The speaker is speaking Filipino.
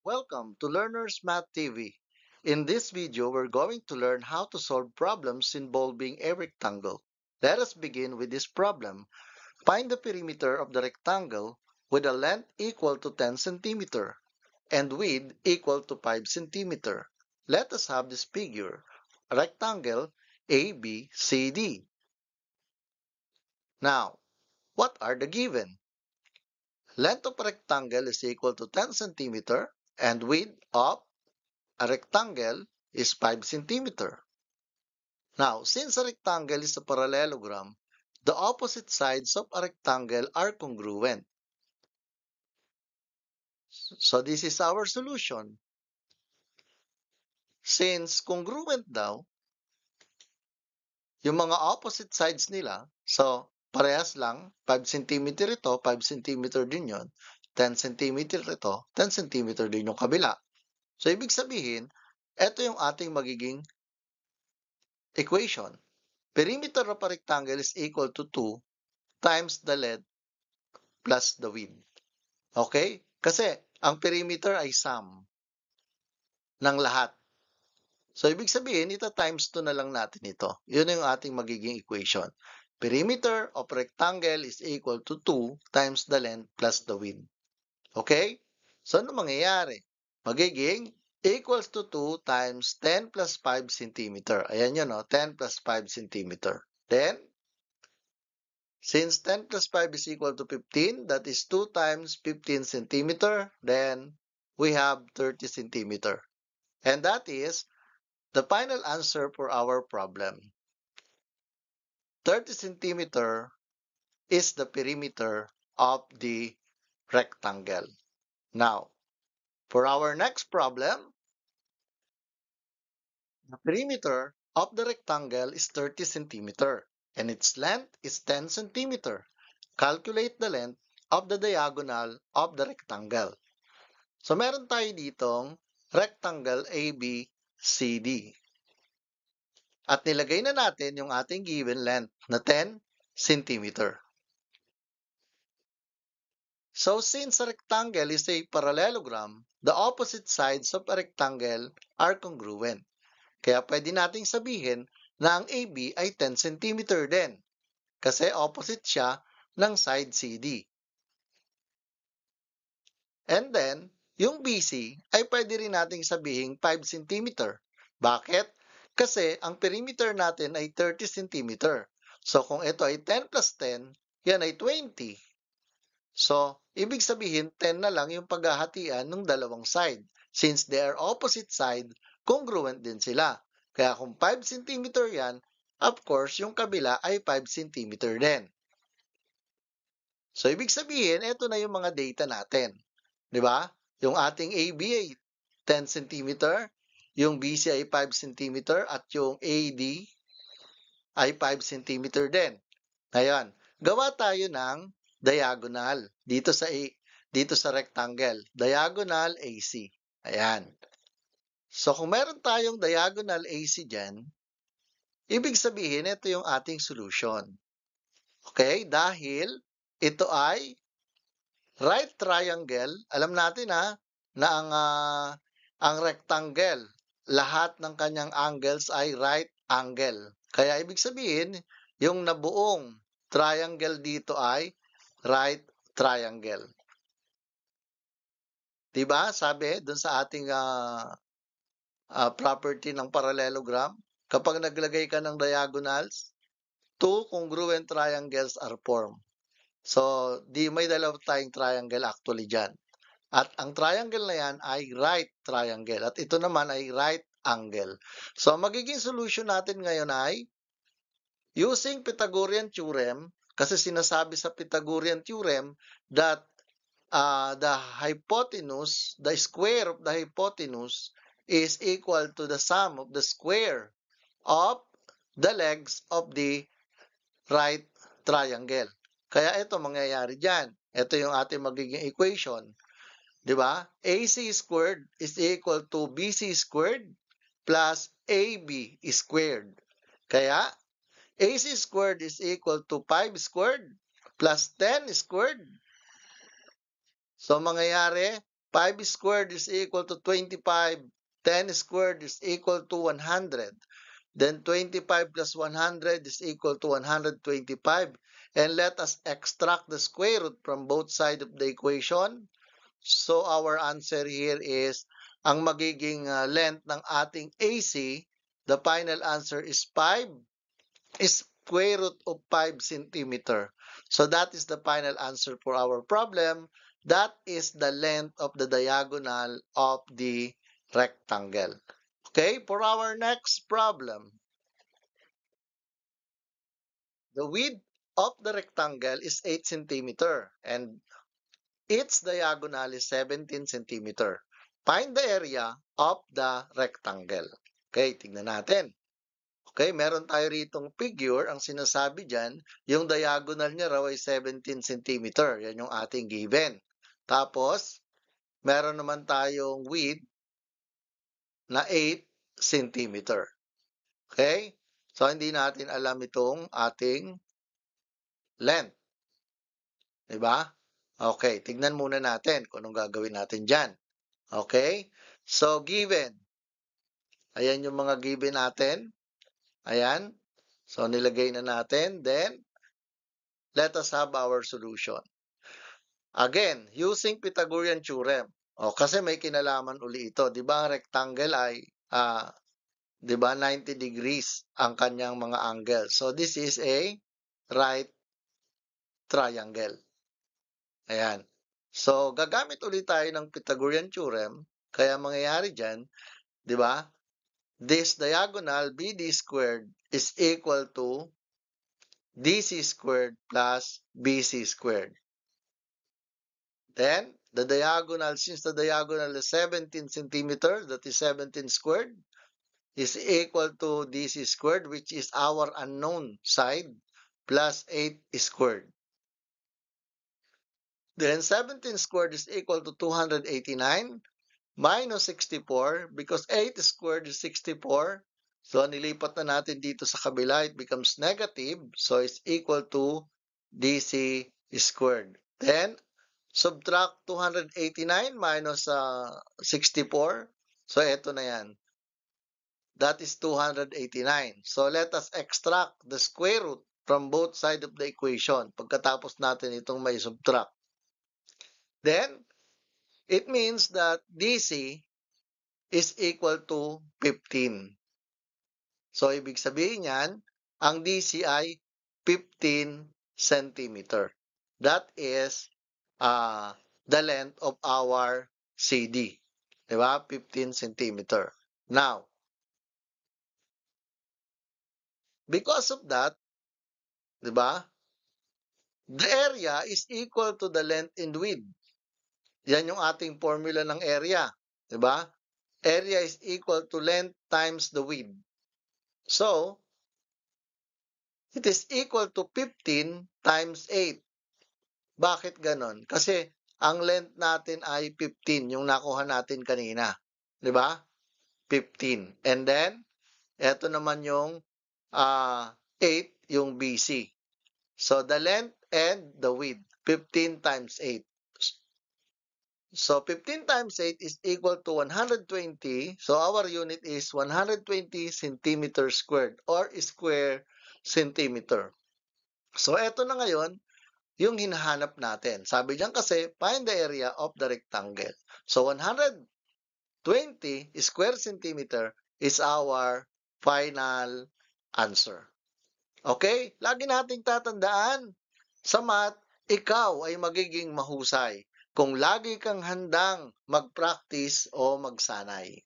Welcome to Learners Math TV. In this video, we're going to learn how to solve problems involving a rectangle. Let us begin with this problem. Find the perimeter of the rectangle with a length equal to 10 cm and width equal to 5 cm. Let us have this figure, a rectangle ABCD. Now, what are the given? Length of a rectangle is equal to 10 cm and width of a rectangle is 5 cm. Now, since a rectangle is a parallelogram, the opposite sides of a rectangle are congruent. So this is our solution. Since congruent daw, yung mga opposite sides nila, so parehas lang, 5 cm ito, 5 cm din yon, 10 cm ito, 10 cm din yung kabila. So ibig sabihin, ito yung ating magiging equation. Perimeter of a rectangle is equal to 2 times the length plus the width. Okay? Kasi ang perimeter ay sum ng lahat. So, ibig sabihin, ito times 2 na lang natin ito. Yun yung ating magiging equation. Perimeter of rectangle is equal to 2 times the length plus the width. Okay? So, ano mangyayari? Magiging equals to 2 times 10 plus 5 cm. Ayan yun, no? 10 plus 5 cm. Then, since 10 plus 5 is equal to 15, that is 2 times 15 centimeter, then we have 30 centimeter. And that is the final answer for our problem. 30 centimeter is the perimeter of the rectangle. Now, for our next problem, the perimeter of the rectangle is 30 centimeter and its length is 10 centimeter. Calculate the length of the diagonal of the rectangle. So, meron tayo ditong rectangle ABCD. At nilagay na natin yung ating given length na 10 centimeter. So, since a rectangle is a parallelogram, the opposite sides of a rectangle are congruent. Kaya pwede nating sabihin na ang AB ay 10 cm din kasi opposite siya ng side CD. And then, yung BC ay pwede rin nating sabihin 5 cm. Bakit? Kasi ang perimeter natin ay 30 cm. So, kung ito ay 10 plus 10, yan ay 20. So, ibig sabihin 10 na lang yung paghahatian ng dalawang side. Since they are opposite side, congruent din sila. Kaya kung 5 cm yan, of course, yung kabila ay 5 cm din. So, ibig sabihin, ito na yung mga data natin. Di ba? Yung ating AB ay 10 cm, yung BC ay 5 cm, at yung AD ay 5 cm din. Ngayon, gawa tayo ng diagonal dito sa rectangle. Diagonal AC. Ayan. So, kung meron tayong diagonal AC dyan, ibig sabihin, ito yung ating solution. Okay? Dahil ito ay right triangle. Alam natin na ang rectangle, lahat ng kanyang angles ay right angle. Kaya ibig sabihin, yung nabuong triangle dito ay right triangle. Diba? Sabi dun sa ating property ng parallelogram, kapag naglagay ka ng diagonals, two congruent triangles are formed. So, may dalawa tayong triangle actually dyan. At ang triangle na yan ay right triangle. At ito naman ay right angle. So, magiging solution natin ngayon ay using Pythagorean theorem, kasi sinasabi sa Pythagorean theorem that the hypotenuse, the square of the hypotenuse is equal to the sum of the square of the legs of the right triangle. Kaya ito mangyayari dyan. Ito yung ating magiging equation. Di ba? AC squared is equal to BC squared plus AB squared. Kaya, AC squared is equal to 5 squared plus 10 squared. So, mangyayari, 5 squared is equal to 25. 10 squared is equal to 100. Then 25 plus 100 is equal to 125. And let us extract the square root from both sides of the equation. So our answer here is, ang magiging length ng ating AC, the final answer is 5, is square root of 5 centimeter. So that is the final answer for our problem. That is the length of the diagonal of the rectangle. Okay, for our next problem, the width of the rectangle is 8 centimeter and its diagonal is 17 centimeter. Find the area of the rectangle. Okay, tignan natin. Okay, meron tayo ritong figure. Ang sinasabi dyan, yung diagonal niya raw ay 17 centimeter. Yan yung ating given. Tapos, meron naman tayong width na 8 centimeter. Okay? So, hindi natin alam itong ating length. Diba? Okay, tignan muna natin kung anong gagawin natin dyan. Okay? So, given. Ayan yung mga given natin. Ayan. So, nilagay na natin. Then, let us have our solution. Again, using Pythagorean theorem. O, kasi may kinalaman uli ito. Di ba, ang rectangle ay, di ba, 90 degrees ang kanyang mga angle. So, this is a right triangle. Ayan. So, gagamit ulit tayo ng Pythagorean theorem. Kaya mangyayari dyan, di ba, this diagonal BD squared is equal to DC squared plus BC squared. Then, the diagonal, since the diagonal is 17 centimeters, that is 17 squared, is equal to DC squared, which is our unknown side, plus 8 squared. Then, 17 squared is equal to 289 minus 64, because 8 squared is 64. So, nilipat na natin dito sa kabila, it becomes negative. So, it's equal to DC squared. Then, subtract 289 minus 64. So, ito na yan. That is 289. So, let us extract the square root from both sides of the equation. Pagkatapos natin itong may subtract. Then, it means that DC is equal to 15. So, ibig sabihin yan, ang DC ay 15 centimeter. That is the length of our CD. Diba? 15 centimeter. Now, because of that, diba, the area is equal to the length and width. Yan yung ating formula ng area. Diba? Area is equal to length times the width. So, it is equal to 15 times 8. Bakit ganon? Kasi ang length natin ay 15, yung nakuha natin kanina. Di ba? 15. And then, eto naman yung 8, yung BC. So, the length and the width, 15 times 8. So, 15 times 8 is equal to 120. So, our unit is 120 centimeter squared or square centimeter. So, eto na ngayon, yung hinahanap natin. Sabi diyan kasi, find the area of the rectangle. So, 120 square centimeter is our final answer. Okay? Lagi nating tatandaan, sa math, ikaw ay magiging mahusay kung lagi kang handang mag-practice o magsanay.